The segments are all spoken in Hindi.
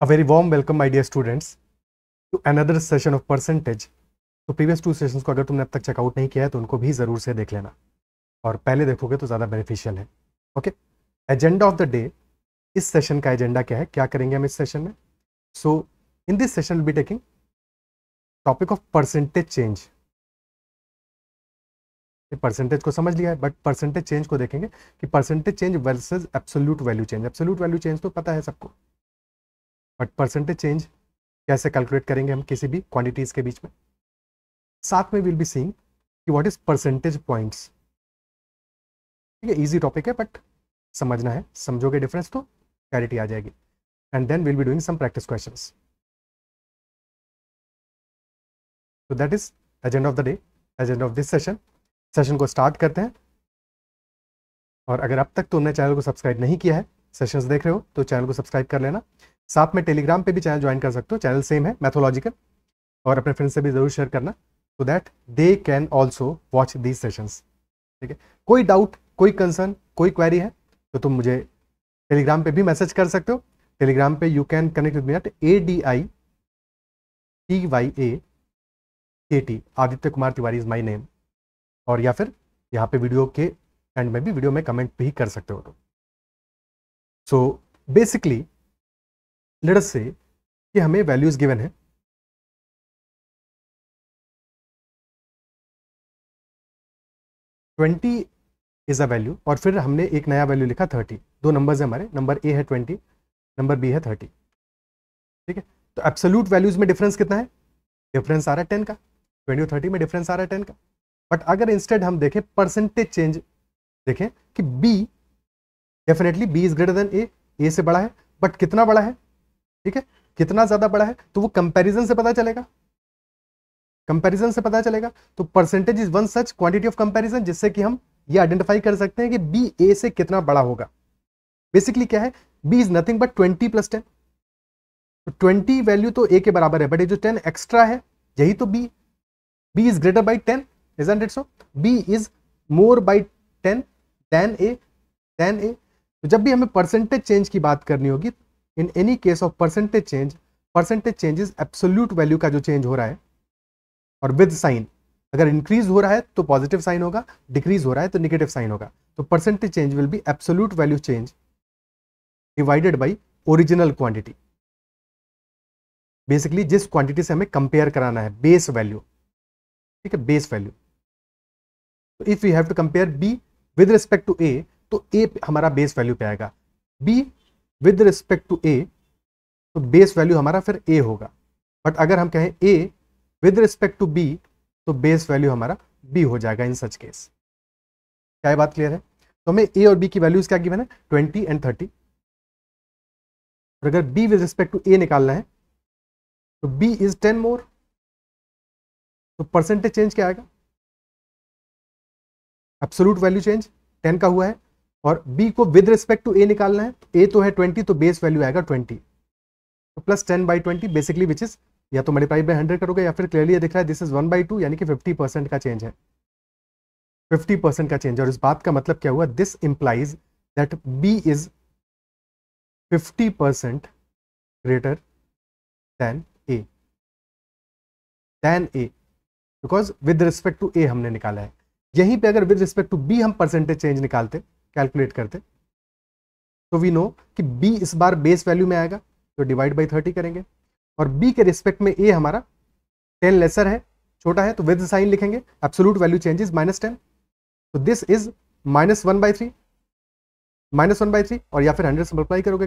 A very warm welcome, my dear students, to another session of percentage. तो प्रीवियस 2 सेशंस को अगर तुमने अब तक चेकआउट नहीं किया है तो उनको भी ज़रूर से देख लेना और पहले देखोगे तो ज़्यादा बेनिफिशियल है. Okay, agenda of the day. इस सेशन का एजेंडा क्या है, क्या करेंगे हम इस सेशन में? So in this session will be taking topic of percentage change. Percentage को समझ लिया है, बट परसेंटेज चेंज को देखेंगे कि percentage change versus absolute value change. Absolute value change तो पता है सबको, बट परसेंटेज चेंज कैसे कैलकुलेट करेंगे हम किसी भी क्वांटिटीज के बीच में. साथ में विल बी सीइंग कि व्हाट इज परसेंटेज पॉइंट्स. ठीक है, इजी टॉपिक है बट समझना है. समझोगे डिफरेंस तो क्लैरिटी आ जाएगी. And then will be doing some practice questions. तो that is agenda of the day, agenda of this session. Session को स्टार्ट करते हैं. और अगर अब तक तुमने चैनल को सब्सक्राइब नहीं किया है, सेशंस देख रहे हो तो चैनल को सब्सक्राइब कर लेना. साथ में टेलीग्राम पे भी चैनल ज्वाइन कर सकते हो, चैनल सेम है मैथोलॉजिकल. और अपने फ्रेंड्स से भी जरूर शेयर करना so that they can also watch these sessions. ठीक है, कोई डाउट, कोई कंसर्न, कोई क्वेरी है तो तुम मुझे टेलीग्राम पे भी मैसेज कर सकते हो. टेलीग्राम पे you can connect with me at ADITYAKT. Aditya Kumar Tiwari is my name. और या फिर यहाँ पे वीडियो के एंड में भी वीडियो में कमेंट भी कर सकते हो. सो बेसिकली लेट अस से कि हमें वैल्यूज गिवन है. ट्वेंटी इज अ वैल्यू और फिर हमने एक नया वैल्यू लिखा 30. दो नंबर्स है हमारे, नंबर ए है 20, नंबर बी है 30. ठीक है, तो एब्सोल्यूट वैल्यूज में डिफरेंस कितना है? डिफरेंस आ रहा है 10 का. 20 और 30 में डिफरेंस आ रहा है 10 का. बट अगर इंस्टेड हम देखें परसेंटेज चेंज, देखें कि B definitely B is greater than A से बड़ा है. बट कितना बड़ा है? ठीक है, कितना ज्यादा बड़ा है तो वो कंपैरिजन से पता चलेगा. कंपैरिजन से पता चलेगा. तो percentage is one such quantity of comparison जिससे कि हम ये आइडेंटिफाई कर सकते हैं कि बी ए से कितना बड़ा होगा. बेसिकली क्या है, बी इज नथिंग बट 20 + 10. तो 20 वैल्यू तो ए के बराबर है, बट ये जो 10 एक्स्ट्रा है यही तो B is greater by 10, isn't it so? B is more by 10 than A. तो जब भी हमें परसेंटेज चेंज की बात करनी होगी, in any case of percentage change is absolute value का जो चेंज हो रहा है और विद साइन. अगर इंक्रीज हो रहा है तो पॉजिटिव साइन होगा, डिक्रीज हो रहा है तो निगेटिव साइन होगा. तो percentage change will be absolute value change divided by original quantity. Basically जिस क्वांटिटी से हमें कंपेयर कराना है, बेस वैल्यू. ठीक है, बेस वैल्यू. तो if you have to compare B with respect to A, तो ए हमारा बेस वैल्यू पे आएगा. B with respect to A तो बेस वैल्यू हमारा फिर ए होगा. बट अगर हम कहें A with respect to B तो बेस वैल्यू हमारा बी हो जाएगा इन सच केस. क्या ये बात क्लियर है? तो हमें ए और बी की वैल्यूज क्या गिवन है? 20 एंड 30. और अगर बी विद रिस्पेक्ट टू ए निकालना है तो बी इज 10 मोर. तो परसेंटेज चेंज क्या आएगा? एब्सोल्यूट वैल्यू चेंज 10 का हुआ है और b को विद रिस्पेक्ट टू a निकालना है. a तो है 20 तो बेस वैल्यू आएगा 20. तो प्लस 10/20 बेसिकली विच इज या तो मल्टीप्लाई बाय 100 करोगे या फिर क्लियरली ये दिख रहा है दिस इज 1/2 यानी कि 50% का चेंज है. 50% का चेंज. और इस बात का मतलब क्या हुआ? This implies that b is 50% greater than a because with respect to a हमने निकाला है. यहीं पे अगर विद रिस्पेक्ट टू बी हम परसेंटेज चेंज निकालते, कैलकुलेट करते, तो वी नो कि बी इस बार बेस वैल्यू में आएगा तो डिवाइड बाई 30 करेंगे. और बी के रिस्पेक्ट में ए हमारा 10 लेसर है, छोटा है, तो विद साइन लिखेंगे. Absolute value change is -10. तो दिस इज -1/3 और या फिर 100 से मल्टीप्लाई करोगे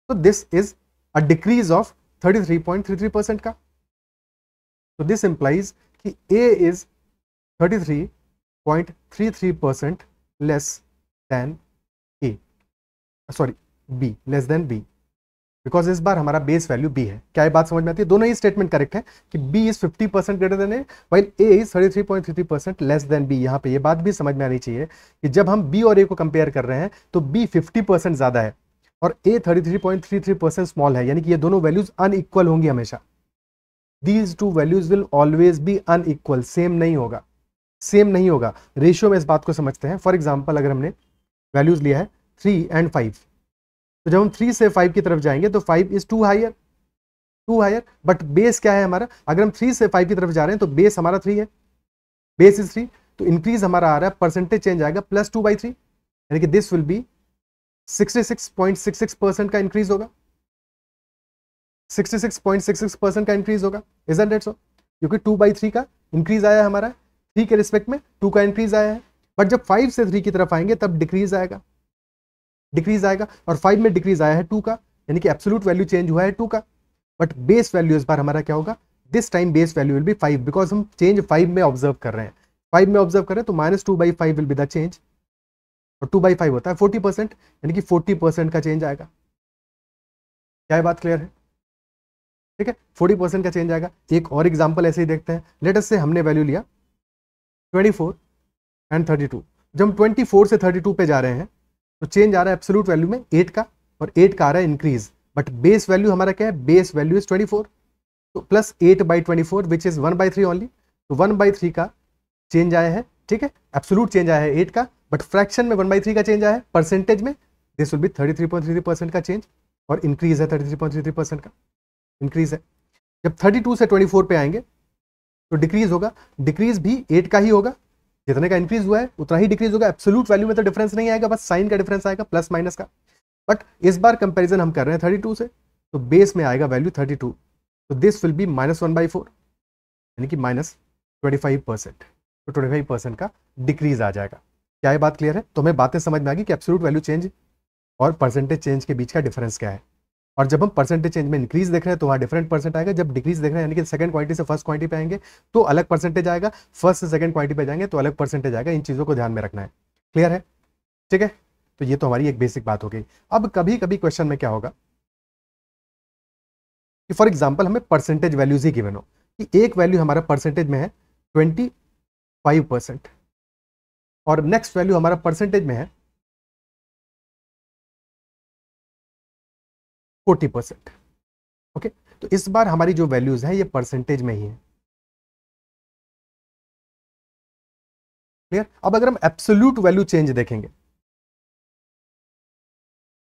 तो this is a decrease of 33.33% का. तो दिस इंप्लाइज कि A is 33.33% less than A, sorry B less than B, because इस बार हमारा बेस वैल्यू बी है. क्या ये बात समझ में आती है? दोनों ही स्टेटमेंट करेक्ट है कि B is 50% greater than A while A is 33.33% less than B. यहाँ पे ये बात भी समझ में आनी चाहिए कि जब हम बी और ए को कंपेयर कर रहे हैं तो बी 50% ज्यादा है और ए 33.33% स्मॉल है, यानी कि ये दोनों वैल्यूज अनइक्वल होंगी हमेशा. These two values will always B unequal, same नहीं होगा. रेशियो में इस बात को समझते हैं. फॉर एग्जाम्पल अगर हमने वैल्यूज लिया है 3 and 5, तो जब हम 3 से 5 की तरफ जाएंगे तो 5 is too higher, but base क्या है हमारा, अगर हम 3 से 5 की तरफ जा रहे हैं तो बेस हमारा 3 है, बेस इज 3, तो इंक्रीज हमारा आ रहा है, परसेंटेज चेंज आएगा +2/3, यानी कि दिस विल बी 66.66% का इंक्रीज होगा, 66.66% का इंक्रीज होगा, इजंट दैट सो, क्योंकि 2/3 का इंक्रीज आया हमारा, 3 के रिस्पेक्ट में 2 का इंक्रीज आया है। बट जब 5 से 3 की तरफ आएंगे तब डिक्रीज आएगा, और 5 में डिक्रीज आया है 2 का, यानी कि एब्सोल्यूट वैल्यू चेंज हुआ है 2 का, बट बेस वैल्यू इस बार हमारा क्या होगा, this time base value will be 5, because हम चेंज 5 में ऑब्जर्व कर रहे हैं, 5 में ऑब्जर्व कर रहे हैं, तो -2/5 विल बी द चेंज, और 2/5 होता है 40%, यानी कि 40% का चेंज आएगा। क्या ये बात क्लियर है? ठीक है, 40% का चेंज आएगा। एक और एग्जांपल ऐसे ही देखते हैं, लेट अस से हमने वैल्यू लिया 24 एंड 32, जब हम 24 से 32 पे जा रहे हैं तो चेंज आ रहा है एब्सोल्यूट वैल्यू में 8 का, और 8 का आ रहा है इंक्रीज, बट बेस वैल्यू हमारा क्या है, बेस वैल्यू इज 24, तो +8/24 विच इज 1/3 ओनली, तो 1/3 का चेंज आया है, ठीक है, एब्सोल्यूट चेंज आया है 8 का, बट फ्रैक्शन में 1/3 का चेंज आया है, परसेंटेज में दिस विल बी 33.33% का चेंज, और इंक्रीज है 33.33% का इंक्रीज है। जब 32 से 24 पे आएंगे तो डिक्रीज होगा, डिक्रीज भी 8 का ही होगा, जितने का इंक्रीज हुआ है उतना ही डिक्रीज होगा, एब्सोल्यूट वैल्यू में तो डिफरेंस नहीं आएगा, बस साइन का डिफरेंस आएगा प्लस माइनस का, बट इस बार कंपैरिजन हम कर रहे हैं 32 से, तो बेस में आएगा वैल्यू 32, तो दिस विल बी -1/4, यानी कि -25%, तो 25% का डिक्रीज आ जाएगा। क्या ये बात क्लियर है? तो हमें बातें समझ में आ गई कि एब्सोल्यूट वैल्यू चेंज और परसेंटेज चेंज के बीच का डिफरेंस क्या है, और जब हम परसेंटेज चेंज में इंक्रीज देख रहे हैं तो वहाँ डिफरेंट परसेंट आएगा, जब डिक्रीज देख रहे हैं यानी कि सेकंड क्वांटिटी से फर्स्ट क्वांटिटी पे आएंगे तो अलग परसेंटेज आएगा, फर्स्ट से सेकंड क्वांटिटी पे जाएंगे तो अलग परसेंटेज आएगा, इन चीज़ों को ध्यान में रखना है। क्लियर है? ठीक है, तो ये तो हमारी एक बेसिक बात हो गई। अब कभी कभी क्वेश्चन में क्या होगा कि फॉर एग्जाम्पल हमें परसेंटेज वैल्यूज ही गिवन हो कि एक वैल्यू हमारा परसेंटेज में है 25% और नेक्स्ट वैल्यू हमारा परसेंटेज में है 40%। ओके, तो इस बार हमारी जो वैल्यूज है ये परसेंटेज में ही है। क्लियर? अब अगर हम एब्सोल्यूट वैल्यू चेंज देखेंगे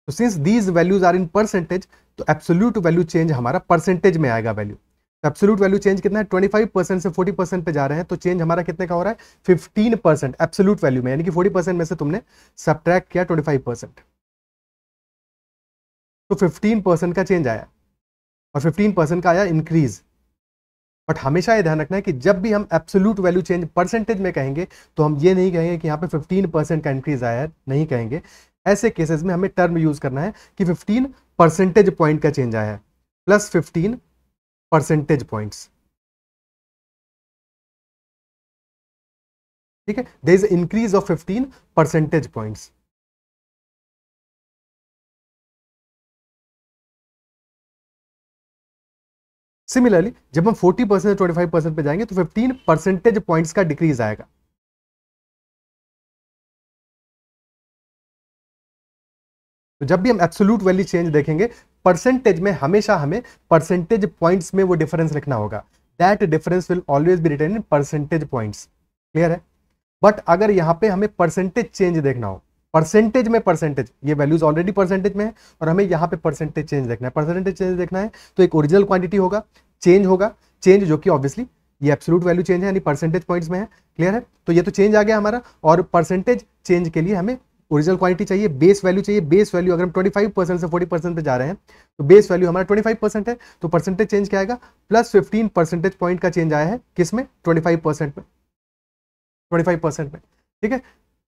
तो since these values are in percentage, तो एब्सोल्यूट वैल्यू चेंज हमारा परसेंटेज में आएगा वैल्यू। तो एब्सोल्यूट वैल्यू चेंज कितना है, 25% से 40% पे जा रहे हैं, तो चेंज हमारा कितने का हो रहा है, 15% एब्सोल्यूट वैल्यू में, यानी कि 40% में से तुमने सब्ट्रैक्ट किया 25%, तो 15% का चेंज आया, और 15% का आया इंक्रीज। बट हमेशा ये ध्यान रखना है कि जब भी हम एब्सोल्यूट वैल्यू चेंज परसेंटेज में कहेंगे तो हम ये नहीं कहेंगे कि यहाँ पे 15% का इंक्रीज आया है, नहीं कहेंगे। ऐसे केसेस में हमें टर्म यूज करना है कि 15 परसेंटेज पॉइंट का चेंज आया है, +15 परसेंटेज पॉइंट्स। ठीक है, there is increase of 15 percentage points. Similarly जब हम 40% से 25% पे जाएंगे तो 15 परसेंटेज पॉइंट्स का डिक्रीज आएगा। तो जब भी हम एब्सोल्यूट वैल्यू चेंज देखेंगे परसेंटेज में, हमेशा हमें परसेंटेज पॉइंट्स में वो डिफरेंस लिखना होगा, that difference will always be written in percentage points. Clear है? बट अगर यहां पे हमें परसेंटेज चेंज देखना हो, परसेंटेज में परसेंटेज, ये वैल्यूज ऑलरेडी परसेंटेज में है और हमें यहां पे परसेंटेज चेंज देखना है, परसेंटेज चेंज देखना है तो एक ओरिजिनल क्वांटिटी होगा, चेंज जो कि ऑब्वियसली ये एब्सोल्यूट वैल्यू चेंज है यानी परसेंटेज पॉइंट्स में है। क्लियर है? तो ये तो चेंज आ गया हमारा, और परसेंटेज चेंज के लिए हमें ओरिजिनल क्वांटिटी चाहिए, बेस वैल्यू चाहिए। बेस वैल्यू अगर हम 25% से 40% पे जा रहे हैं तो बेस वैल्यू हमारा 25% है, तो परसेंटेज चेंज क्या आएगा, +15 परसेंटेज पॉइंट का चेंज आया है, किसमें, 25% में, 25% में। ठीक है,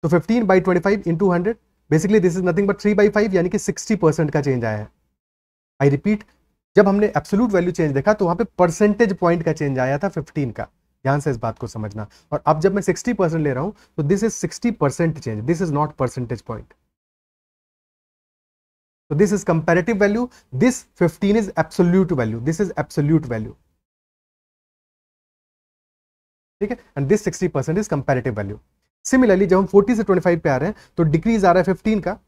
तो 15/25 into 100, basically this is nothing but 3/5, यानी कि 60% का चेंज आया है। आई रिपीट, जब हमने एब्सोल्यूट वैल्यू चेंज देखा तो वहां पे परसेंटेज पॉइंट का चेंज आया था 15 का, ध्यान से इस बात को समझना। और अब जब मैं 60% ले रहा हूं तो this is 60% change, this is not percentage point. तो this is comparative value, this 15 is absolute value, this is absolute value. ठीक है, and this 60% is comparative value. Similarly जब हम 40 से 25 पे आ रहे हैं तो डिक्रीज आ रहा है 15 का,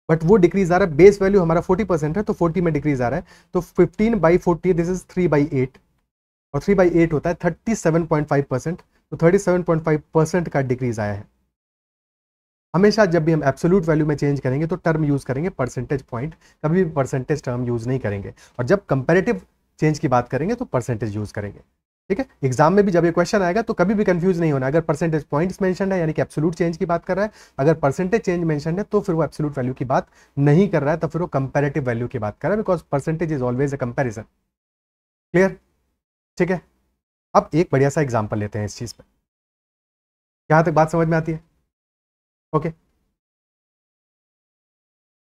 बट वो डिक्रीज आ रहा है, बेस वैल्यू हमारा 40% है तो 40 में डिक्रीज आ रहा है, तो 15/40 दिस इज 3/8, और 3/8 होता है 37.5%, तो 37.5% का डिक्रीज आया है। हमेशा जब भी हम एब्सोल्यूट वैल्यू में चेंज करेंगे तो टर्म यूज करेंगे परसेंटेज पॉइंट, कभी भी परसेंटेज टर्म यूज नहीं करेंगे, और जब कंपैरेटिव चेंज की बात करेंगे तो परसेंटेज यूज करेंगे। ठीक है, एग्जाम में भी जब ये क्वेश्चन आएगा तो कभी भी कंफ्यूज नहीं होना, अगर परसेंटेज पॉइंट्स मेंशन है यानी कि एब्सोल्यूट चेंज की बात कर रहा है, अगर परसेंटेज चेंज मेंशन है तो फिर वो एब्सोल्यूट वैल्यू की बात नहीं कर रहा है, तो फिर वो कंपैरेटिव वैल्यू की बात कर रहा है, because percentage is always a comparison. Clear? ठीक है, अब एक बढ़िया सा एग्जाम्पल लेते हैं इस चीज पे, यहां तक बात समझ में आती है? ओके,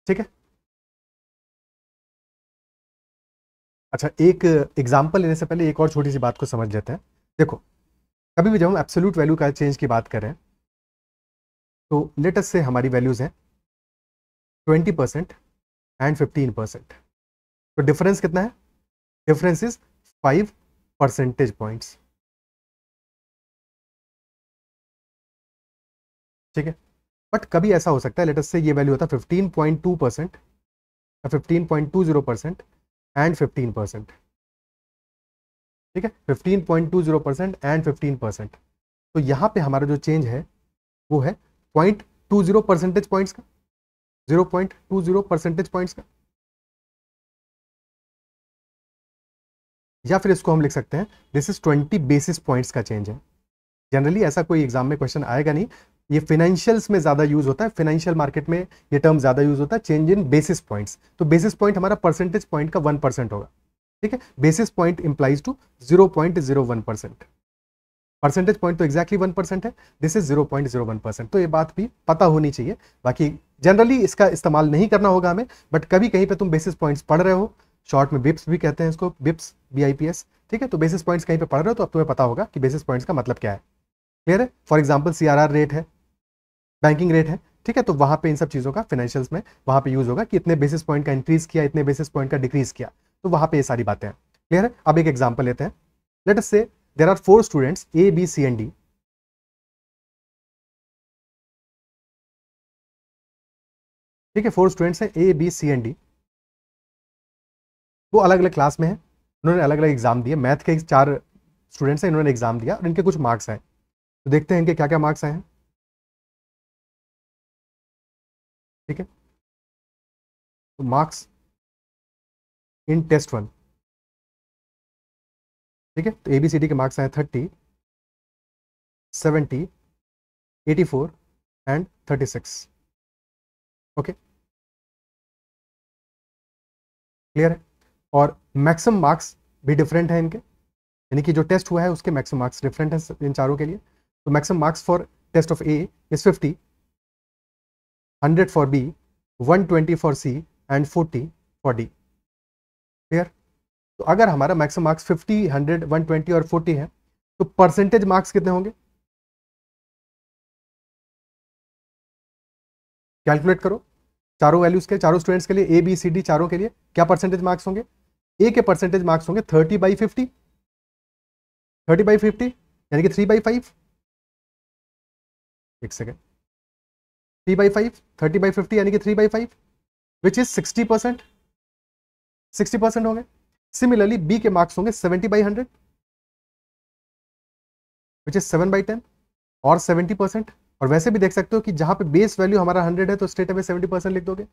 ठीक है। अच्छा, एक एग्जाम्पल लेने से पहले एक और छोटी सी बात को समझ लेते हैं। देखो, कभी भी जब हम एब्सोल्यूट वैल्यू का चेंज की बात करें तो लेट अस से हमारी वैल्यूज हैं 20% एंड 15%। तो डिफरेंस कितना है? Difference is 5 percentage points. ठीक है, बट कभी ऐसा हो सकता है, लेट अस से ये वैल्यू होता है 15.2% या 15.20% एंड 15%। ठीक है, 15.20% एंड 15%। तो यहाँ पे हमारा जो चेंज है वो है 0.20 परसेंटेज पॉइंट्स का, 0.20 परसेंटेज पॉइंट्स का, या फिर इसको हम लिख सकते हैं दिस इज 20 बेसिस पॉइंट्स का चेंज है। जनरली ऐसा कोई एग्जाम में क्वेश्चन आएगा नहीं, ये फाइनेंशियल्स में ज्यादा यूज होता है, फाइनेंशियल मार्केट में ये टर्म ज्यादा यूज होता है, चेंज इन बेसिस पॉइंट्स। तो बेसिस पॉइंट हमारा परसेंटेज पॉइंट का 1% होगा। ठीक है, basis point implies to 0.01%। Percentage point तो एक्जैक्टली 1% है, दिस इज 0.01%। तो ये बात भी पता होनी चाहिए। बाकी जनरली इसका इस्तेमाल नहीं करना होगा हमें, बट कभी कहीं पे तुम बेसिस पॉइंट्स पढ़ रहे हो, शॉर्ट में बिप्स भी कहते हैं इसको, बिप्स BIPS। ठीक है, तो बेसिस पॉइंट्स कहीं पे पढ़ रहे हो तो अब तुम्हें पता होगा कि बेसिस पॉइंट्स का मतलब क्या है। क्लियर है? फॉर एग्जाम्पल CRR रेट है, बैंकिंग रेट है। ठीक है, तो वहां पे इन सब चीजों का फाइनेंशियल्स में वहां पे यूज होगा कि इतने बेसिस पॉइंट का इंक्रीज किया, इतने बेसिस पॉइंट का डिक्रीज किया, तो वहां पे ये सारी बातें हैं। क्लियर है? अब एक एग्जाम्पल लेते हैं। Let us say there are 4 students A B C and D। ठीक है, 4 स्टूडेंट्स हैं A B C and D। वो अलग अलग क्लास में हैं, उन्होंने अलग अलग एग्जाम दिए, मैथ के 4 स्टूडेंट्स हैं, इन्होंने एग्जाम दिया और इनके कुछ मार्क्स आए। तो देखते हैं इनके क्या क्या मार्क्स आए हैं। ठीक है, तो मार्क्स इन टेस्ट 1। ठीक है, तो ABCD के मार्क्स आए 30, 70, 84 एंड 36। ओके, क्लियर है? और मैक्सिमम मार्क्स भी डिफरेंट है इनके, यानी कि जो टेस्ट हुआ है उसके मैक्सिमम मार्क्स डिफरेंट है इन चारों के लिए। तो maximum marks for test of A is 50, 100 for B, 120 for C and 40 for D। Clear? तो अगर हमारा मैक्सिमम मार्क्स 50, 100, 120 और 40 है तो परसेंटेज मार्क्स कितने होंगे? कैलकुलेट करो, चारों वैल्यूज के, चारों स्टूडेंट्स के लिए, ABCD चारों के लिए क्या परसेंटेज मार्क्स होंगे? A के परसेंटेज मार्क्स होंगे 30/50, 30/50 यानी कि 3/5। एक सेकेंड, 3/5, 30/50 यानी कि 3/5, विच इज 60%। 60% होंगे। सिमिलरली B के मार्क्स होंगे 70/100, विच इज 7/10 और 70%। और वैसे भी देख सकते हो कि जहां पे बेस वैल्यू हमारा 100 है तो स्ट्रेट अवे 70% लिख दोगे।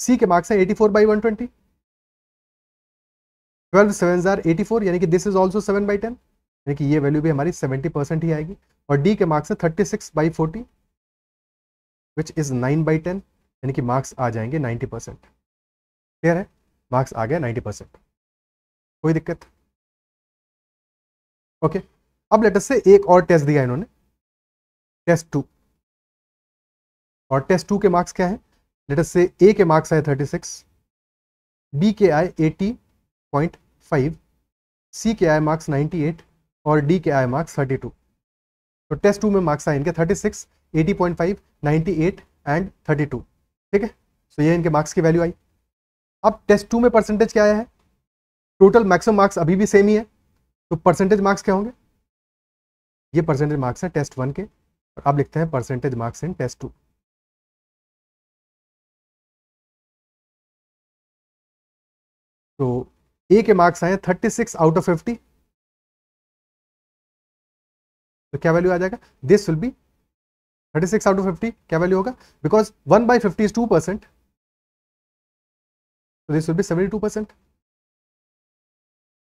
C के मार्क्स है 84/120, 12 7 आर 84 यानी कि दिस इज ऑल्सो 7/10, यानी कि ये वैल्यू भी हमारी 70% ही आएगी। और D के मार्क्स है 36/40, विच इज 9/10, यानी कि मार्क्स आ जाएंगे 90%। क्लियर है? मार्क्स आ गया 90%। कोई दिक्कत? ओके, अब लेटेस्ट से एक और टेस्ट दिया इन्होंने, टेस्ट 2। और टेस्ट 2 के मार्क्स क्या है? लेटेस्ट से A के मार्क्स आए 36, B के आए 80.5, C के आए मार्क्स 98 और D के आए मार्क्स 32। तो टेस्ट 2 में मार्क्स आए इनके 36, 80.5, 98 एंड 32। ठीक है, तो ये इनके मार्क्स की वैल्यू आई। अब टेस्ट 2 में परसेंटेज क्या आया है? टोटल मैक्सिमम मार्क्स अभी भी सेम ही है, तो परसेंटेज मार्क्स क्या होंगे? ये परसेंटेज मार्क्स हैं टेस्ट 1 के, और अब लिखते हैं परसेंटेज मार्क्स इन टेस्ट 2। तो A के मार्क्स आए 36/50, तो क्या वैल्यू आ जाएगा? This will B 36 out of 50 क्या वैल्यू होगा, बिकॉज 1/50 इज 2%, तो दिस विल बी 72%,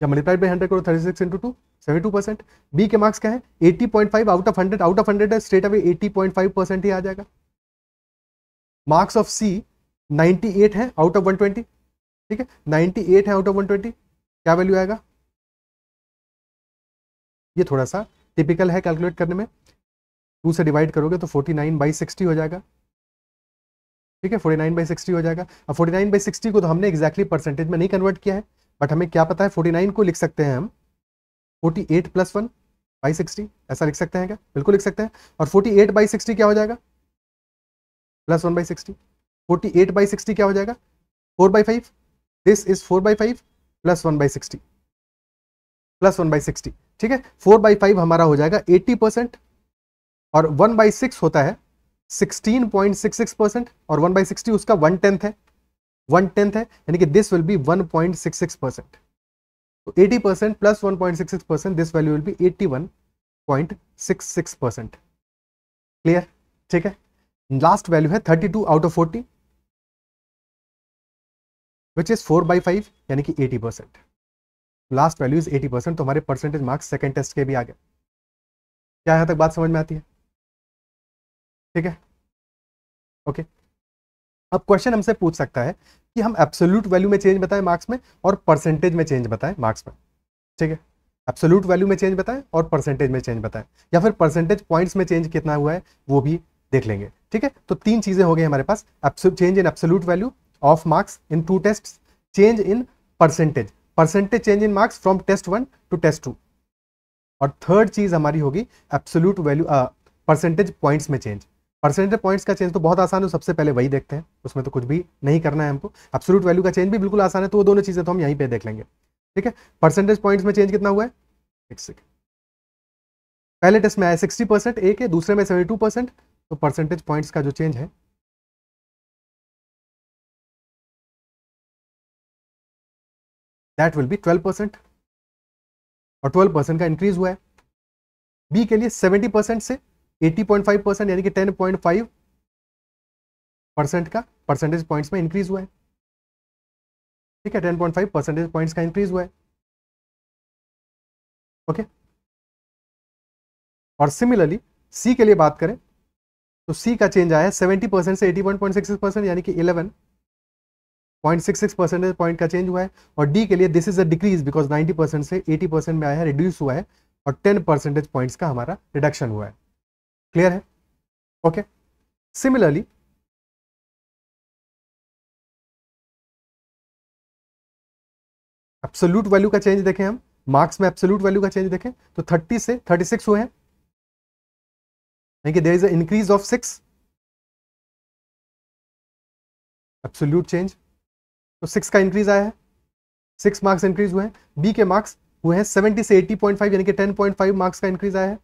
या मल्टीप्लाइड बाई 100 करो, 36 इंटू 2, 72%। बी के मार्क्स क्या है, 80.5 आउट ऑफ 100, आउट ऑफ 100 है, स्ट्रेट अवे 80.5% ही आ जाएगा। मार्क्स ऑफ सी 98 है आउट ऑफ 120, ठीक है, 98 है आउट ऑफ 120, क्या वैल्यू आएगा, ये थोड़ा सा टिपिकल है कैलकुलेट करने में, 2 से डिवाइड करोगे तो 49/60 हो जाएगा, ठीक है, 49/60 हो जाएगा। अब 49/60 को तो हमने एग्जैक्टली परसेंटेज में नहीं कन्वर्ट किया है, बट हमें क्या पता है 49 को लिख सकते हैं हम 48 + 1/60, ऐसा लिख सकते हैं क्या, बिल्कुल लिख सकते हैं। और 48/60 क्या हो जाएगा, +1/60, 48/60 क्या हो जाएगा 4/5, दिस इज 4/5 + 1/60, +1/60, ठीक है। 4/5 हमारा हो जाएगा 80%, और 1/6 होता है 16.66%, और 1/60 उसका 1/10 है, 1/10 है, यानी कि दिस विल बी 1.66%। तो 80% + 1.66%, this value will be 81.66%। Clear, ठीक है। लास्ट वैल्यू है 32 आउट ऑफ 40, विच इज 4/5, यानी कि 80%। लास्ट वैल्यू इज 80%, तो हमारे परसेंटेज मार्क्स सेकंड टेस्ट के भी आ गए। क्या यहां तक बात समझ में आती है, ठीक है, ओके। अब क्वेश्चन हमसे पूछ सकता है कि हम एब्सोल्यूट वैल्यू में चेंज बताएं मार्क्स में, और परसेंटेज में चेंज बताएं मार्क्स में, ठीक है। एब्सोल्यूट वैल्यू में चेंज बताएं और परसेंटेज में चेंज बताएं, या फिर परसेंटेज पॉइंट्स में चेंज कितना हुआ है वो भी देख लेंगे, ठीक है। तो 3 चीजें हो गई हमारे पास, change in absolute value of marks in 2 test, change in percentage, percentage change in marks from test 1 two test 2, और थर्ड चीज हमारी होगी एब्सोल्यूट वैल्यू परसेंटेज पॉइंट्स में चेंज। परसेंटेज पॉइंट्स का चेंज तो बहुत आसान है, सबसे पहले वही देखते हैं, उसमें तो कुछ भी नहीं करना है हमको। एब्सोल्यूट वैल्यू का चेंज भी बिल्कुल आसान है, तो वो दोनों चीजें तो हम यहीं पे देख लेंगे, ठीक है। परसेंटेज पॉइंट्स में चेंज कितना हुआ है, पहले टेस्ट में आया 60% ए के, दूसरे में 72%, तो परसेंटेज पॉइंट्स का जो चेंज है दैट विल बी 12%, और 12% का इंक्रीज हुआ है। बी के लिए 70% से 80.5%, यानी कि 10.5% का परसेंटेज पॉइंट्स में इंक्रीज हुआ है, ठीक है, 10.5 परसेंटेज पॉइंट्स का इंक्रीज हुआ है, ओके। और सिमिलरली सी के लिए बात करें तो सी का चेंज आया है 70% से 81.66%, यानी कि 11.66 परसेंटेज पॉइंट का चेंज हुआ है। और डी के लिए this is a decrease, because 90% से 80% में आया है, रिड्यूस हुआ है, और 10 परसेंटेज पॉइंट्स का हमारा रिडक्शन हुआ है। क्लियर है, ओके। सिमिलरली एब्सोल्यूट वैल्यू का चेंज देखें हम, मार्क्स में एब्सोल्यूट वैल्यू का चेंज देखें तो 30 से 36 हुए हैं, यानी कि there is a increase of 6 absolute change, तो 6 का इंक्रीज आया है, 6 मार्क्स इंक्रीज हुए हैं। बी के मार्क्स हुए हैं 70 से 80.5, यानी कि 10.5 मार्क्स का इंक्रीज आया है।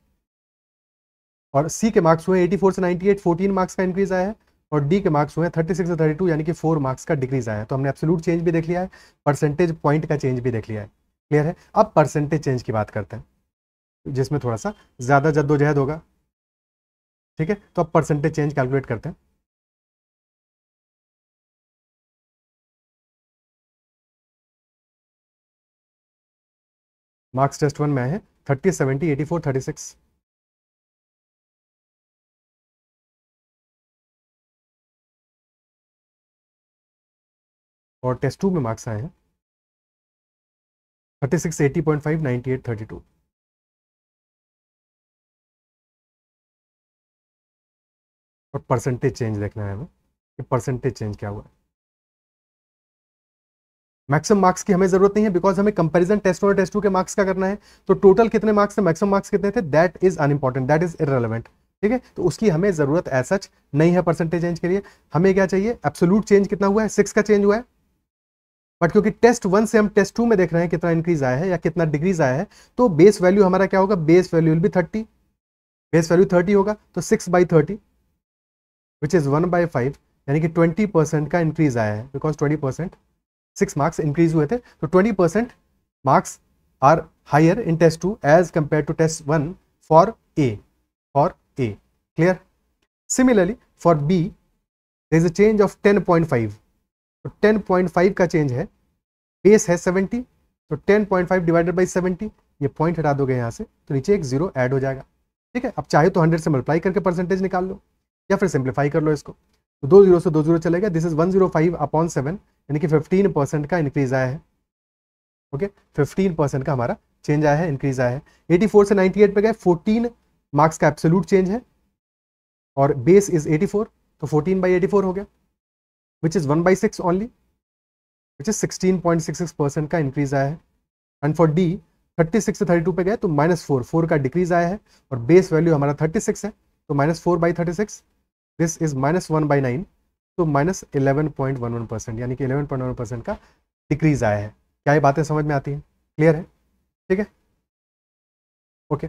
और सी के मार्क्स हुए 84 से 98, 14 मार्क्स का इंक्रीज आया है। और डी के मार्क्स हुए 36 से 32, यानी कि 4 मार्क्स का डिक्रीज आया है। तो हमने एब्सोल्यूट चेंज भी देख लिया है, परसेंटेज पॉइंट का चेंज भी देख लिया है। क्लियर है, अब परसेंटेज चेंज की बात करते हैं, जिसमें थोड़ा सा ज्यादा जद्दोजहद होगा, ठीक है। तो अब परसेंटेज चेंज कैलकुलेट करते हैं। मार्क्स टेस्ट 1 में आए हैं 30, 70, 84, 36, और टेस्ट 2 में मार्क्स आए हैं 36, 80.5, 98, 32। और परसेंटेज चेंज देखना है हमें कि परसेंटेज चेंज क्या हुआ है। मैक्सिमम मार्क्स की हमें जरूरत नहीं है, बिकॉज हमें कंपैरिजन टेस्ट 1 और टेस्ट 2 के मार्क्स का करना है। तो टोटल कितने मार्क्स थे, मैक्सिमम मार्क्स कितने थे, that is unimportant, that is irrelevant, ठीक है। तो उसकी हमें जरूरत एज सच नहीं है परसेंटेज चेंज के लिए। हमें क्या चाहिए, एब्सोल्यूट चेंज कितना हुआ है, 6 का चेंज हुआ है। बट क्योंकि टेस्ट 1 से हम टेस्ट 2 में देख रहे हैं कितना इंक्रीज आया है या कितना डिक्रीज आया है, तो बेस वैल्यू हमारा क्या होगा, base value will be 30, base value 30 होगा, तो 6/30 विच इज 1/5, यानी कि 20% का इंक्रीज आया है, बिकॉज 20% 6 मार्क्स इंक्रीज हुए थे, तो 20% marks are higher in test 2 as compare to test 1 for A, clear. Similarly for B there is a change of 10.5, तो 10.5 का चेंज है, बेस है 70, तो 10.5 डिवाइडेड बाई 70, ये पॉइंट हटा दोगे यहाँ से तो नीचे एक जीरो ऐड हो जाएगा। ठीक है, अब चाहे तो 100 से मल्टीप्लाई करके परसेंटेज निकाल लो या फिर सिंप्लीफाई कर लो इसको, तो 2 जीरो से 2 जीरो चलेगा, दिस इज 105/7, यानी कि 15% का इंक्रीज आया है। ओके, 15% का हमारा चेंज आया है, इंक्रीज आया है। 84 से 98 पे गए, 14 मार्क्स का एब्सोल्यूट चेंज है और बेस इज 84, तो 14/84 हो गया, which is 1/6 only, which is 16.66% का इंक्रीज आया है। एंड फॉर डी 36 से 32 पे गए तो -4 का डिक्रीज आया है और बेस वैल्यू हमारा 36 है, तो -4/36, दिस इज -1/9, तो -11.11%, यानी कि 11.11% का डिक्रीज आया है। क्या ये बातें समझ में आती हैं? क्लियर है? ठीक है, ओके,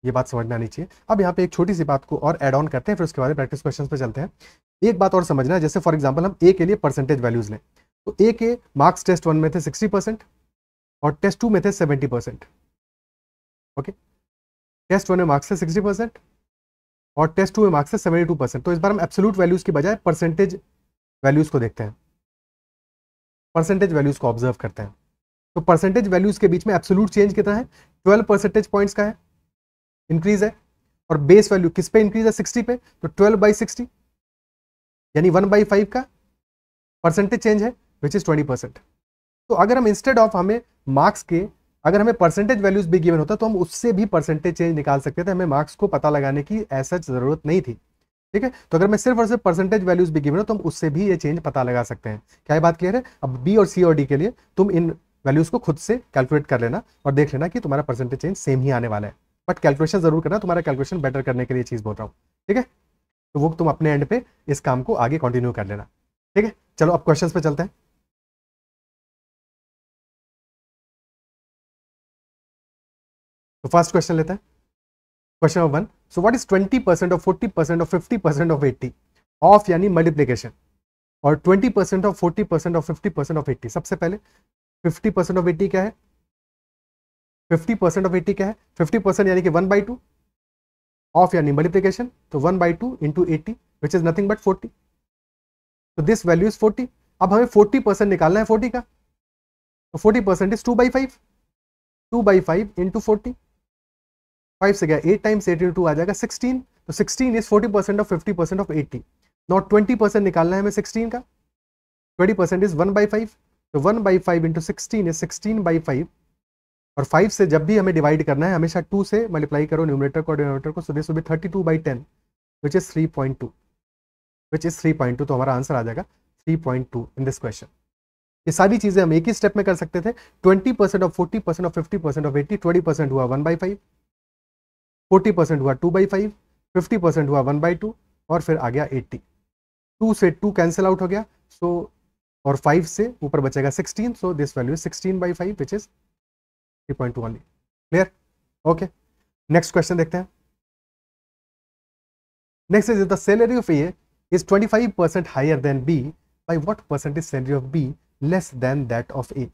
ये बात समझ में आनी चाहिए। अब यहाँ पे एक छोटी सी बात को और ऐड ऑन करते हैं, फिर उसके बाद प्रैक्टिस क्वेश्चंस पे चलते हैं। एक बात और समझना है, जैसे फॉर एग्जांपल हम ए के लिए परसेंटेज वैल्यूज लें, तो ए के मार्क्स टेस्ट 1 में थे 60% और टेस्ट 2 में थे 70%। ओके, टेस्ट 1 में मार्क्स थे 60% और टेस्ट 2 में मार्क्स थे 72%। तो इस बार हम एब्सोल्यूट वैल्यूज की बजाय परसेंटेज वैल्यूज को देखते हैं, परसेंटेज वैल्यूज को ऑब्जर्व करते हैं। तो परसेंटेज वैल्यूज के बीच में एब्सोल्यूट चेंज कितना है? 12 परसेंटेज पॉइंट्स का है, इंक्रीज है, और बेस वैल्यू किस पे इंक्रीज है? 60 पे, तो 12/60 यानी 1/5 का परसेंटेज चेंज है, विच इज 20%। तो अगर हम इंस्टेड ऑफ हमें मार्क्स के, अगर हमें परसेंटेज वैल्यूज भी गिवन होता तो हम उससे भी परसेंटेज चेंज निकाल सकते थे, हमें मार्क्स को पता लगाने की ऐसा जरूरत नहीं थी। ठीक है, तो अगर मैं सिर्फ और सिर्फ परसेंटेज वैल्यूज भी गिवन हो तो हम उससे भी ये चेंज पता लगा सकते हैं। क्या ये बात क्लियर है? अब बी और सी और डी के लिए तुम इन वैल्यूज को खुद से कैलकुलेट कर लेना और देख लेना कि तुम्हारा परसेंटेज चेंज सेम ही आने वाला है, बट कैलकुलेशन जरूर करना, तुम्हारा कैलकुलेशन बेटर करने के लिए चीज बोल रहा हूँ। ठीक है, तो वो तुम अपने एंड पे इस काम को आगे कंटिन्यू कर लेना। ठीक है, चलो अब क्वेश्चंस पे चलते हैं। तो फर्स्ट क्वेश्चन लेते हैं, question number 1। So what is 20% of 40% of 50% of 80 of, यानी मल्टीप्लीकेशन, और 20% ऑफ 40% ऑफ 50% ऑफ 80। सबसे पहले 50% ऑफ 80 क्या है? 50% ऑफ 80 क्या है? 50% यानी कि 1/2, ऑफ यानी मल्टीप्लीकेशन, तो 1/2 into 80 which is nothing but 40, तो दिस वैल्यू इज 40। अब हमें 40% निकालना है 40 का, तो 40% इज 2/5, 2/5 इंटू 40, 5 से गया 8 टाइम्स, 8 इंटू आ जाएगा 16, तो 16 इज 40% ऑफ 50% ऑफ 80। नॉट 20% निकालना है हमें 16 का, 20% इज 1/5, तो 1/5 इंटू 16 इज 16/5, और 5 से जब भी हमें डिवाइड करना है हमेशा 2 से मल्टीप्लाई करो न्यूमरेटर को डिनोमिनेटर को, सो this will B 32/10 which is 3.2, which is 3.2, तो हमारा आंसर आ जाएगा 3.2 इन दिस क्वेश्चन। ये सारी चीजें हम एक ही स्टेप में कर सकते थे। 20% ऑफ 40% ऑफ 50% ऑफ 80, 20% हुआ 1/5, 40% हुआ 2/5, 50% हुआ 1/2, और फिर आ गया 80। 2 से 2 कैंसिल आउट हो गया, सो और 5 से ऊपर बचेगा 16, so this value is 16/5 which is 3.2 only. Clear? Okay, next question देखते हैं। Next is the salary of A is 25% higher than B, by what percent is salary of B less than that of A?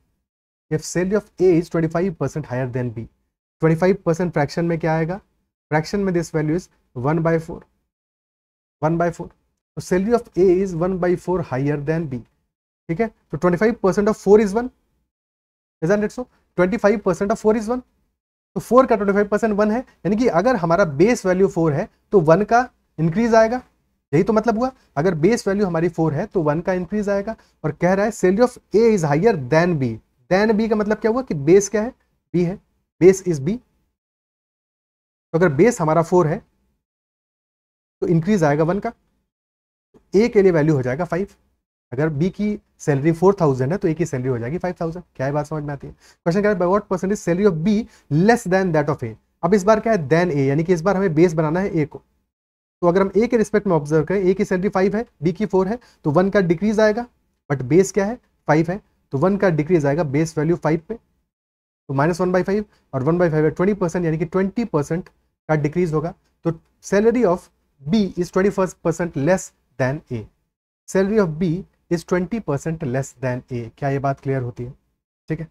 If salary of A is 25% higher than B, 25% fraction में क्या आएगा? फ्रैक्शन में दिस वैल्यू इज 1/4, 1/4, तो salary of A is 1/4 higher than B। ठीक है, तो 25% of 4 is 1, isn't it so? 25% of 4 is 1, तो 4 का 25% 1 है, यानी कि अगर हमारा बेस वैल्यू 4 है तो 1 का इंक्रीज आएगा, यही तो मतलब हुआ। अगर बेस वैल्यू हमारी 4 है तो 1 का इंक्रीज आएगा, और कह रहा है salary of A is higher than B. Then B का मतलब क्या हुआ कि बेस क्या है? बी है, बेस इज बी, तो अगर बेस हमारा 4 है तो इंक्रीज आएगा 1 का, ए के लिए वैल्यू हो जाएगा 5। अगर बी की सैलरी 4000 है तो ए की सैलरी हो जाएगी 5000। क्या है बात समझ में आती है? क्वेश्चन कह रहा है by what percentage salary of B less than that of A. अब इस बार क्या है? देन ए, यानी कि इस बार हमें बेस बनाना है ए को। तो अगर हम ए के रिस्पेक्ट में ऑब्जर्व करें, ए की सैलरी 5 है, बी की 4 है, तो 1 का डिक्रीज आएगा, बट बेस क्या है? 5 है, तो 1 का डिक्रीज आएगा बेस वैल्यू 5 पे, तो -1/5, और 1/5 है 20%, यानी कि 20% का डिक्रीज होगा। तो salary of B is 21% less than A. Salary of B is 20% less than A. क्या ये बात क्लियर होती है? ठीक है,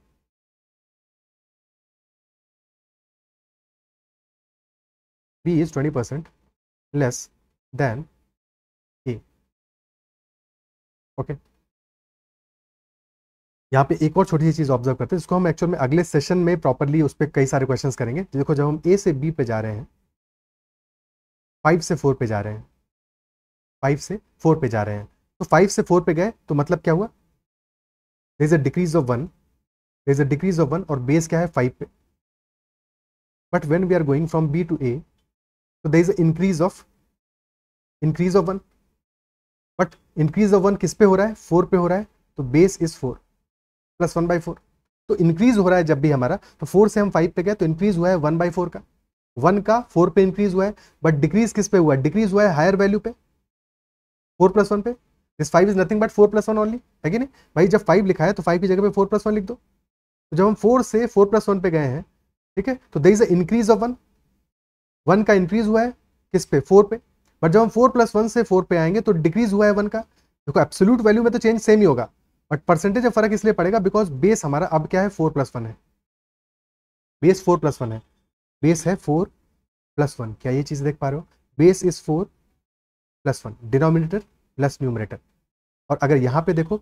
B is 20% less then A। Okay, यहाँ पे एक और छोटी सी चीज ऑब्जर्व करते हैं जिसको हम एक्चुअल में अगले सेशन में प्रॉपरली उस पर कई सारे क्वेश्चंस करेंगे। देखो, जब हम A से B पे जा रहे हैं, 5 से 4 पे जा रहे हैं, 5 से 4 पे जा रहे हैं, तो 5 से 4 पे गए तो मतलब क्या हुआ, there is a decrease of 1, there is a decrease of 1 और बेस क्या है 5 पे। But when we are going from B to A, तो there is a increase of 1, but increase of 1 किस पे हो रहा है, 4 पे हो रहा है, तो बेस इज 4 प्लस 1/4। तो इंक्रीज हो रहा है जब भी हमारा, तो 4 से हम 5 पे गए तो इंक्रीज हुआ है 1/4 का, 1 का 4 पे इंक्रीज हुआ है, बट डिक्रीज किस पे हुआ है, डिक्रीज हुआ है हायर वैल्यू पे, 4 + 1 पे। This 5 is nothing but 4 + 1 only, है कि नहीं भाई। जब 5 लिखा है तो 5 की जगह पे 4 + 1 लिख दो। तो जब हम 4 से 4 + 1 पे गए हैं, ठीक है, तो there is a increase of 1, 1 का इंक्रीज हुआ है किस पे, 4 पे। बट जब हम 4 + 1 से 4 पे आएंगे तो डिक्रीज हुआ है 1 का। देखो एब्सोल्यूट वैल्यू में तो चेंज सेम ही होगा, बट परसेंटेज में फर्क इसलिए पड़ेगा बिकॉज बेस हमारा अब क्या है, 4 + 1 है, बेस 4 + 1 है, बेस है 4 + 1। क्या ये चीज देख पा रहे हो, base is 4 + 1, denominator plus numerator. और अगर यहां पे देखो,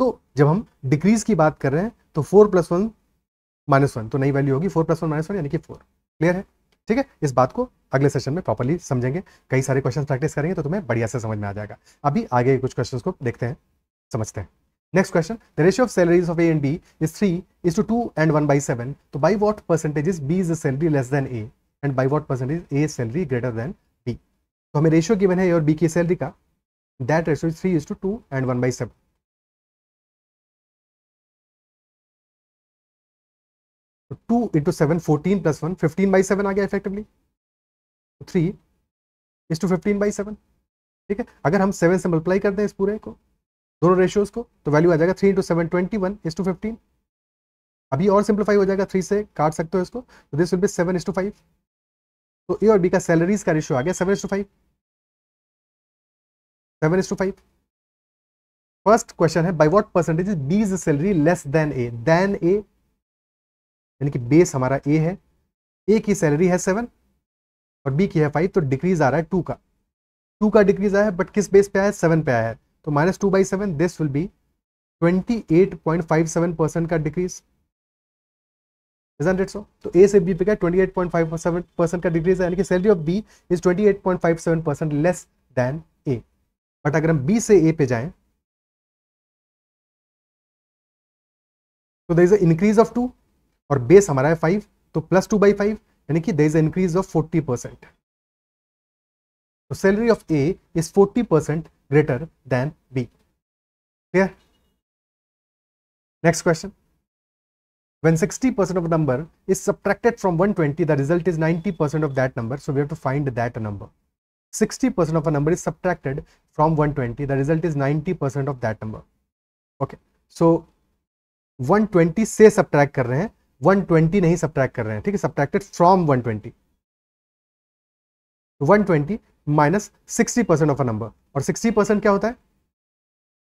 तो जब हम डिक्रीज की बात कर रहे हैं तो 4 + 1 -1, तो नई वैल्यू होगी 4 + 1 -1 यानी कि 4। क्लियर है, ठीक है। इस बात को अगले सेशन में प्रॉपर्ली समझेंगे, कई सारे क्वेश्चन प्रैक्टिस करेंगे तो तुम्हें बढ़िया से समझ में आ जाएगा। अभी आगे कुछ क्वेश्चंस को देखते हैं, समझते हैं। Next question, the ratio of salaries of A and B is 3:2 and 1/7, तो by what percentage is B is salary less then A and by what percentage A salary greater than B। तो हमें रेशियो गिवन है A और B की सैलरी का, दैट रेशियो इज 3:2 and 1/7। तो 2 × 7 14 + 1 15/7 आ गया इफेक्टिवली, 3:15/7। ठीक है, अगर हम 7 से मल्टीप्लाई कर दें इस पूरे को, दोनों रेशियोज को, तो वैल्यू आ जाएगा 3 × 7 21:15। अभी और सिंप्लीफाई हो जाएगा, 3 से काट सकते हो इसको, तो दिस विल बी 7:5। तो ए और बी का सैलरीज का रेशियो आ गया 7:5, 7:5। फर्स्ट क्वेश्चन है, by what percentage is B is salary less than A, यानी कि बेस हमारा ए है, ए की सैलरी है 7 और बी की है 5, तो डिक्रीज आ रहा है 2 का, 2 का डिक्रीज आया है, बट किस बेस पे आया है, 7 पे आया है, तो -2/7, दिस विल बी 28.57% का डिक्रीज। Isn't it so? तो ए से बी पे क्या 28.57% का डिक्रीज है, यानी कि salary of B is 28.57% less than A. But अगर हम बी से ए पे जाएं तो there is a increase of 2 और बेस हमारा है 5, तो +2/5, यानी कि there is a increase of 40%। तो salary of A is 40% greater than B. Clear? Next question, when 60% of a number is subtracted from 120, the result is 90% of that number, so we have to find that number। 60% of a number is subtracted from 120, the result is 90% of that number। okay, so 120 से सब्ट्रैक्ट कर रहे हैं, 120 नहीं सब्ट्रैक्ट कर रहे हैं, ठीक है, subtracted from 120, 120 minus 60% of a number, और 60% क्या होता है,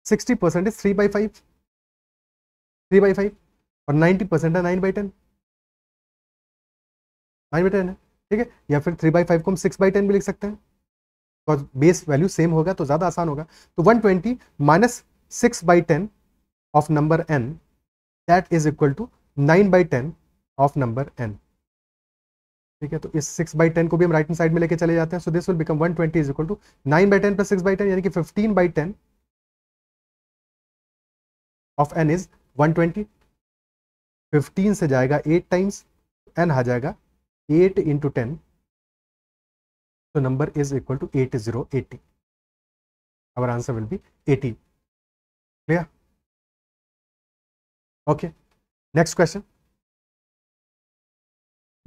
60% इज 3/5, 3/5, और 90% है 9/10, 9/10 है, ठीक है। या फिर 3/5 को हम 6/10 भी लिख सकते हैं, और बेस वैल्यू सेम होगा तो ज्यादा आसान होगा। तो 120 minus 6/10 of number n, that is equal to 9/10 of number n। ठीक है, तो इस 6/10 को भी हम राइट हैंड साइड में लेके चले जाते हैं, so this will become 120 is equal to 9/10 plus 6/10, यानी कि 15/10 ऑफ n इज 120। 15 से जाएगा 8 टाइम्स, n आ जाएगा 8 × 10, तो number is equal to 8080। Our answer will be 80। Clear? Okay, next question,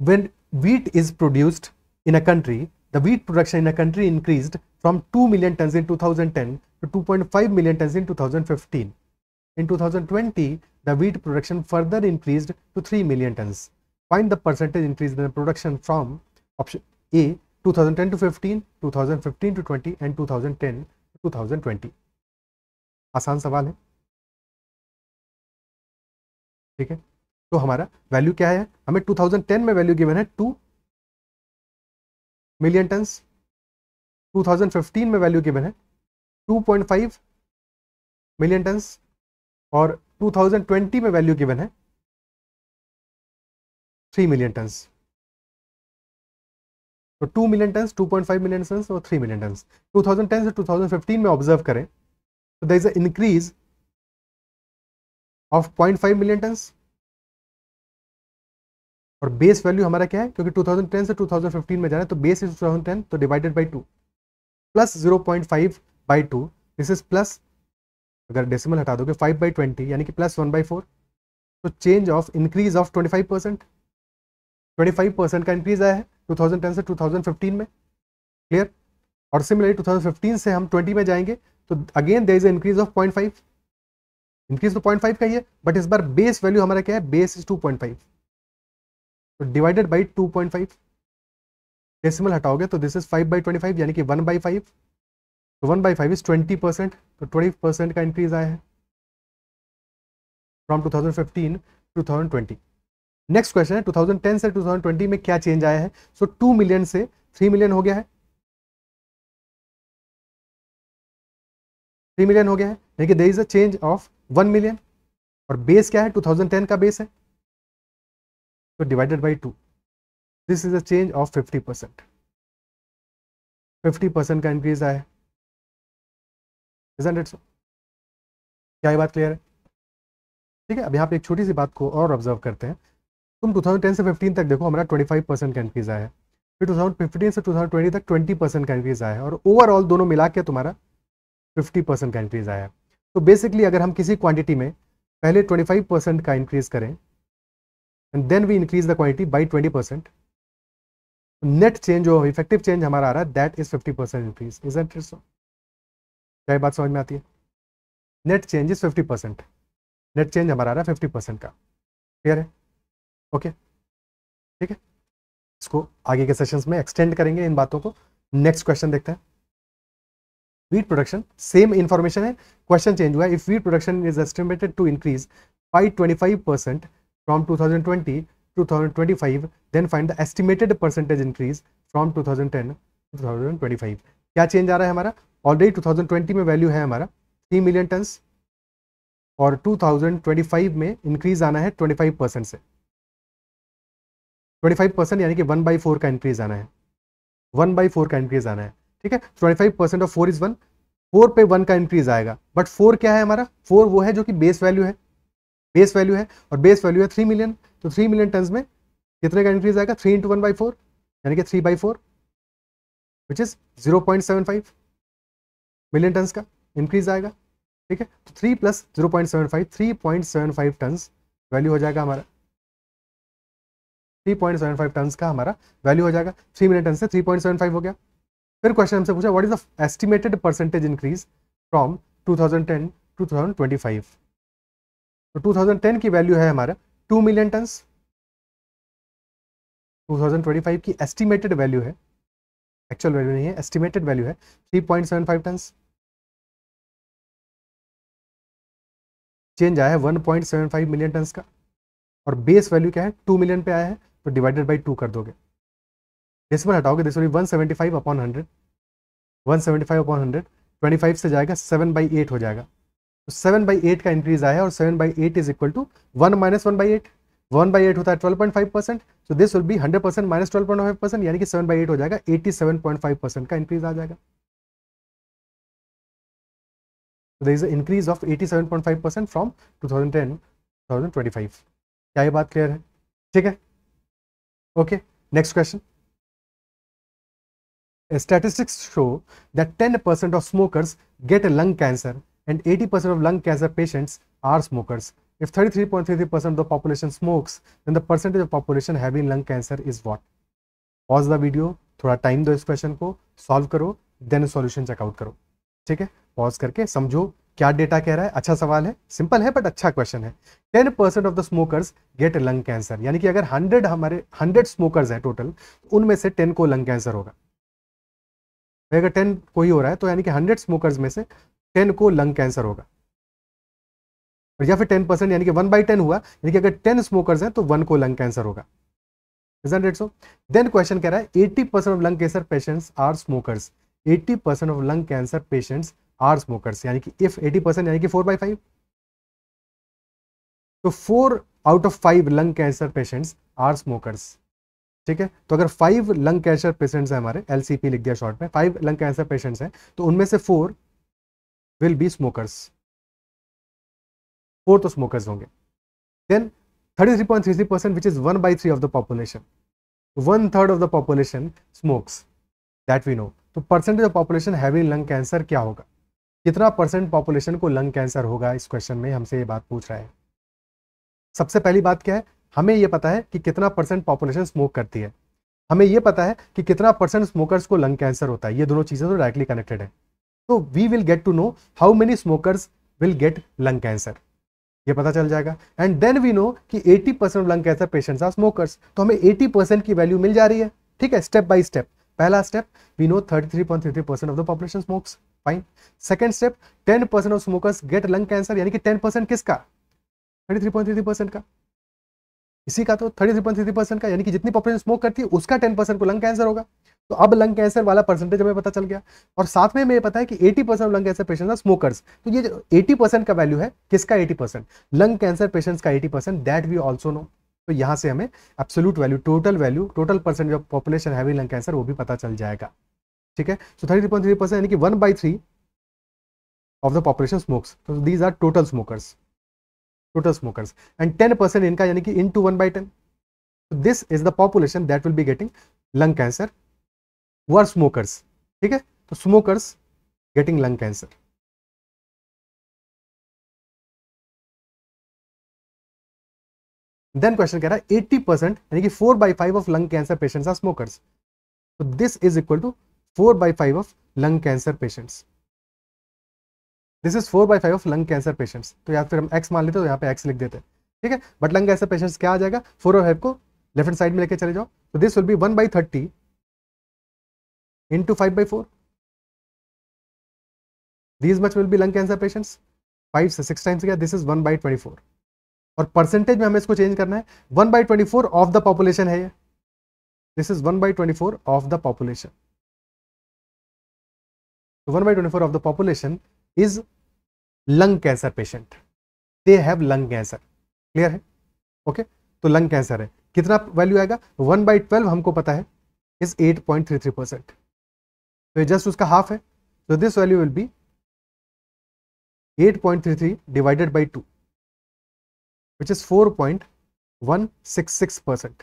when wheat is produced in a country, the wheat production in a country increased from 2 million tons in 2010 to 2.5 million tons in 2015. In 2020, the wheat production further increased to 3 million tons. Find the percentage increase in the production from option A 2010 to 15, 2015 to 20 and 2010 to 2020. आसान सवाल है, ठीक है। तो हमारा वैल्यू क्या है, हमें 2010 में वैल्यू गिवन है 2 मिलियन टन्स, 2015 में वैल्यू गिवन है 2.5 मिलियन टन्स, और 2020 में वैल्यू गिवन है 3 मिलियन टन्स। तो 2 मिलियन टन्स, 2.5 मिलियन टन्स और 3 मिलियन टन्स 2010 से 2015 में ऑब्जर्व करें तो there is a increase of 0.5 million tons, और बेस वैल्यू हमारा क्या है, क्योंकि 2010 से 2015 में जा रहा है तो बेस इज 2010, तो divided by 2 plus 0.5 by 2, this is plus, अगर डेसिमल हटा दोगे 5/20 यानी कि प्लस 1/4, तो चेंज ऑफ इंक्रीज ऑफ 25%, 25% का इंक्रीज आया है 2010 से 2015 में, क्लियर। और सिमिलरली 2015 से हम 20 में जाएंगे तो again there is increase of 0.5, increase तो 0.5 का ही है, बट इस बार बेस वैल्यू हमारा क्या है, बेस इज 2.5, तो डिवाइडेड बाई 2.5, डेसिमल हटाओगे तो दिस इज 5/25 यानी कि 1/5, तो 1/5 इज 20%, तो 20% का इंक्रीज आया है फ्रॉम 2015 टू 2020। नेक्स्ट क्वेश्चन है 2010 से 2020 में क्या चेंज आया है। सो 2 मिलियन से 3 मिलियन हो गया है, 3 मिलियन हो गया है, यानी कि there is a change of 1 million, और बेस क्या है 2010 का बेस है, तो divided by 2, this is a change of 50%, 50% का इंक्रीज आया है, इजंट इट सो? क्या ये बात क्लियर है? ठीक है, अब यहाँ पे एक छोटी सी बात को और ऑब्जर्व करते हैं। तुम 2010 से 15 तक देखो, हमारा 25% का इंक्रीज आया है, फिर 2015 से 2020 तक 20% का इंक्रीज आया है, और ओवरऑल दोनों मिला के तुम्हारा 50% का इंक्रीज आया है। तो बेसिकली अगर हम किसी क्वांटिटी में पहले 25% का इंक्रीज करें and then we increase the quantity by 20%, net change जो इफेक्टिव चेंज हमारा आ रहा है that is 50% increase, isn't it so? क्या बात समझ में आती है? Net change is 50%, net change हमारा आ रहा है 50% का, क्लियर है? ओके, ठीक है, इसको आगे के सेशंस में एक्सटेंड करेंगे इन बातों को। नेक्स्ट क्वेश्चन देखते हैं। वीट प्रोडक्शन, सेम इंफॉर्मेशन है, क्वेश्चन चेंज हुआ है। If wheat production is estimated to increase by 25% from 2020 to 2025, then find the estimated percentage increase from 2010 to 2025। क्या चेंज आ रहा है हमारा? ऑलरेडी 2020 में वैल्यू है हमारा 3 मिलियन टन्स, और 2025 में इंक्रीज आना है 25% से, 25% यानी कि 1/4 का इंक्रीज आना है, 1/4 का इंक्रीज आना है, ठीक है। 25% ऑफ 4 इज 1, 4 पे 1 का इंक्रीज आएगा, बट 4 क्या है हमारा? 4 वो है जो कि बेस वैल्यू है, बेस वैल्यू है, और बेस वैल्यू है 3 मिलियन, तो 3 मिलियन टन्स में कितने का इंक्रीज आएगा? 3 इंटू 1/4 यानी कि 3/4, विच इज 0.75 मिलियन टन्स का इंक्रीज आएगा, ठीक है। तो 3 प्लस 0.75, 3.75 टन्स वैल्यू हो जाएगा हमारा, 3.75 टन्स का हमारा वैल्यू हो जाएगा। 3 मिलियन टन से 3.75 हो गया। फिर क्वेश्चन हमसे पूछा what is the estimated percentage increase from 2010 to 2025। तो 2010 की वैल्यू है हमारा 2 मिलियन टन्स, 2025 की एस्टिमेटेड वैल्यू है, एक्चुअल वैल्यू नहीं है, एस्टिमेटेड वैल्यू है 3.75 टन्स। चेंज आया है 1.75 मिलियन टन्स का, और बेस वैल्यू क्या है? 2 मिलियन पे आया है, तो डिवाइडेड बाई 2 कर दोगे, डेसिमल हटाओगे, this will be 175 upon 100, 175 upon 100, 25 से जाएगा 7/8 हो जाएगा, तो 7/8 का इंक्रीज आया है, और 7/8 इज इक्वल टू 1 माइनस 1/8, 1/8 होता है 12.5%, सो दिस विल बी 100% माइनस 12.5%, यानी कि 7/8 हो जाएगा, 87.5% का इंक्रीज आ जाएगा। There is a increase of 87.5% from 2010 2025। क्या ये बात क्लियर है? ठीक है, okay. Next question, statistics show that 10% of smokers get lung cancer and 80% of lung cancer patients are smokers. If 33.33% of the population smokes, then the percentage of population having lung cancer is what? Pause the video, थोड़ा टाइम दो इस क्वेश्चन को, सॉल्व करो, देन सॉल्यूशन चेकआउट करो, ठीक है। पॉज करके समझो क्या डेटा कह रहा है। अच्छा सवाल है, सिंपल है बट अच्छा क्वेश्चन है। 10% of the smokers get lung cancer, यानी कि अगर 100 हमारे 100 स्मोकर्स हैं टोटल, उनमें से 10 को लंग कैंसर होगा। अगर 10 को ही हो रहा है तो यानी कि 100 स्मोकर्स में से 10 को लंग कैंसर होगा, और या फिर 10% यानी कि 1/10 हुआ, यानी कि अगर 10 स्मोकर्स हैं तो 1 को लंग कैंसर होगा। Isn't it so? Then question कह रहा है 80% of lung cancer patients are smokers. 80% of lung cancer patients are smokers. यानी कि if 80% यानी कि 4/5, तो 4 out of 5 lung cancer patients are smokers. ठीक है, तो अगर 5 लंग कैंसर पेशेंट्स हैं हमारे, LCP लिख दिया शॉर्ट में, 5 लंग कैंसर पेशेंट्स हैं, तो उनमें से 4 विल बी स्मोकर्स, 4 तो स्मोकर्स होंगे. Then 33.33% which is 1/3 of the population, 1/3 of the population smokes, that we know. तो percentage of population having lung cancer क्या होगा, कितना परसेंट पॉपुलेशन को लंग कैंसर होगा, इस क्वेश्चन में हमसे ये बात पूछ रहा है. सबसे पहली बात क्या है, हमें ये पता है कि कितना परसेंट पॉपुलेशन स्मोक करती है, हमें ये पता है कि कितना परसेंट स्मोकर्स को लंग कैंसर होता है. ये दोनों चीजें तो डायरेक्टली कनेक्टेड है. तो we will get to know how many smokers will get lung cancer, ये पता चल जाएगा. एंड देन वी नो कि 80% of lung cancer patients are smokers, तो हमें 80% की वैल्यू मिल जा रही है. ठीक है, स्टेप बाय स्टेप. पहला step, we know 33.33% of the population smokes, fine. Second step, 10% of smokers get lung cancer, यानी कि 10% किसका, 33.33% का, इसी का, तो 33.33% का, यानी कि जितनी पॉपुलेशन स्मोक करती है उसका 10% को लंग कैंसर होगा. तो अब लंग कैंसर वाला परसेंटेज हमें पता चल गया. और साथ में हमें पता है कि 80% of lung cancer patients are smokers. तो ये जो 80% का वैल्यू है, किसका 80%, लंग कैंसर पेशेंट्स का 80%, दैट वी ऑल्सो नो. तो यहां से हमें absolute value, total percentage of population having lung cancer, वो भी पता चल जाएगा. ठीक है, सो 33.33% यानी कि 1/3 ऑफ द पॉपुलेशन स्मोक्स. तो these are total smokers, and 10% इनका, यानी कि into 1/10. This is the population that will be getting lung cancer, वो आर स्मोकर्स. ठीक है, तो smokers getting lung cancer. Then question कह रहा है 80% यानी कि 4/5 of lung cancer patients are smokers. तो this is equal to 4/5 of lung cancer patients. This is 4/5 of lung cancer patients. तो या फिर हम x मान लेते तो यहाँ पे x लिख देते हैं. ठीक है, बट लंग कैंसर पेशेंट्स क्या आ जाएगा, 4 और 5 को लेफ्ट हैंड साइड में लेके चले जाओ. तो this will B 1/30 into 5/4. These much will be lung cancer patients. 5 से 6 टाइम्स गया, दिस इज 1/24. और परसेंटेज में हमें इसको चेंज करना है, 1/24 ऑफ द पॉपुलेशन है ये. This is 1/24 of the population. 1/24 of the population is lung cancer patient, they have lung cancer. Clear है? ओके, तो लंग कैंसर है, कितना वैल्यू आएगा, 1/12 हमको पता है इज 8.33%. तो ये जस्ट उसका हाफ है. तो this value will be 8.33 divided by 2, which is 4.166%.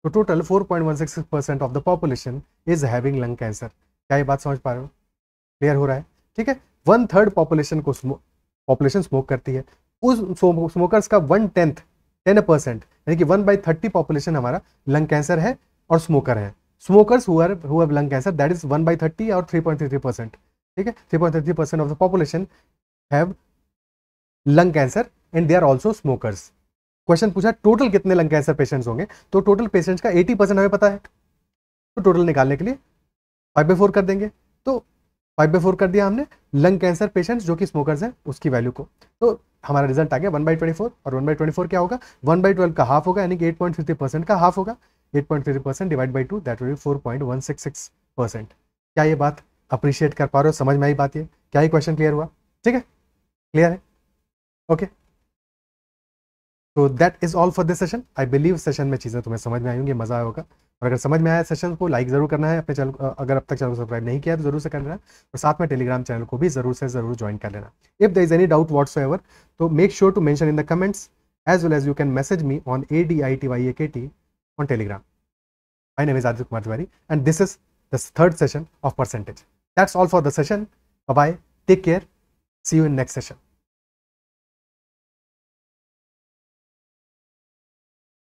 तो total 4.166% of the population is having lung cancer. क्या ये बात समझ पा रहे हो? क्लियर हो रहा है? ठीक है, 1/3 पॉपुलेशन को पॉपुलेशन स्मोक करती है. उस स्मोकर्स का 1/10 10% यानी कि 1/30 पॉपुलेशन हमारा लंग कैंसर है और स्मोकर है. Smokers who have lung cancer, that is 1/30 और 3.33%. ठीक है, 3.33% of the population have lung cancer and they are also smokers. Question पूछा टोटल कितने लंग कैंसर पेशेंट्स होंगे, तो टोटल पेशेंट्स का 80% हमें पता है. तो टोटल निकालने के लिए 5/4 कर देंगे. तो 5/4 कर दिया हमने लंग कैंसर पेशेंट्स जो कि स्मोकर्स हैं उसकी वैल्यू को. तो हमारा रिजल्ट आ गया 1/24. और 1/24 क्या होगा, 1/12 का हाफ होगा, यानी कि 8.50% का हाफ होगा. 8.50% divide by 2, that will B 4.166%. क्या ये बात अप्रिशिएट कर पा रहे हो, समझ में आई बात? ये क्या ये क्वेश्चन क्लियर हुआ? ठीक है, क्लियर है? ओके, तो that is all for this session. I believe session में चीज़ें तुम्हें समझ में आई होंगी, मजा आया होगा. और अगर समझ में आया सेशन को लाइक जरूर करना है अपने चैनल, अगर अब तक चैनल को सब्सक्राइब नहीं किया तो जरूर से कर लेना. और साथ में टेलीग्राम चैनल को भी जरूर से जरूर ज्वाइन कर लेना. If there is any doubt whatsoever, तो make sure to mention in the comments as well as you can message me on ADITYAKT on Telegram. My name is Aditya Kumar Tiwari and this is the third session of percentage. That's all for the session. Bye bye. Take care. See you in next session.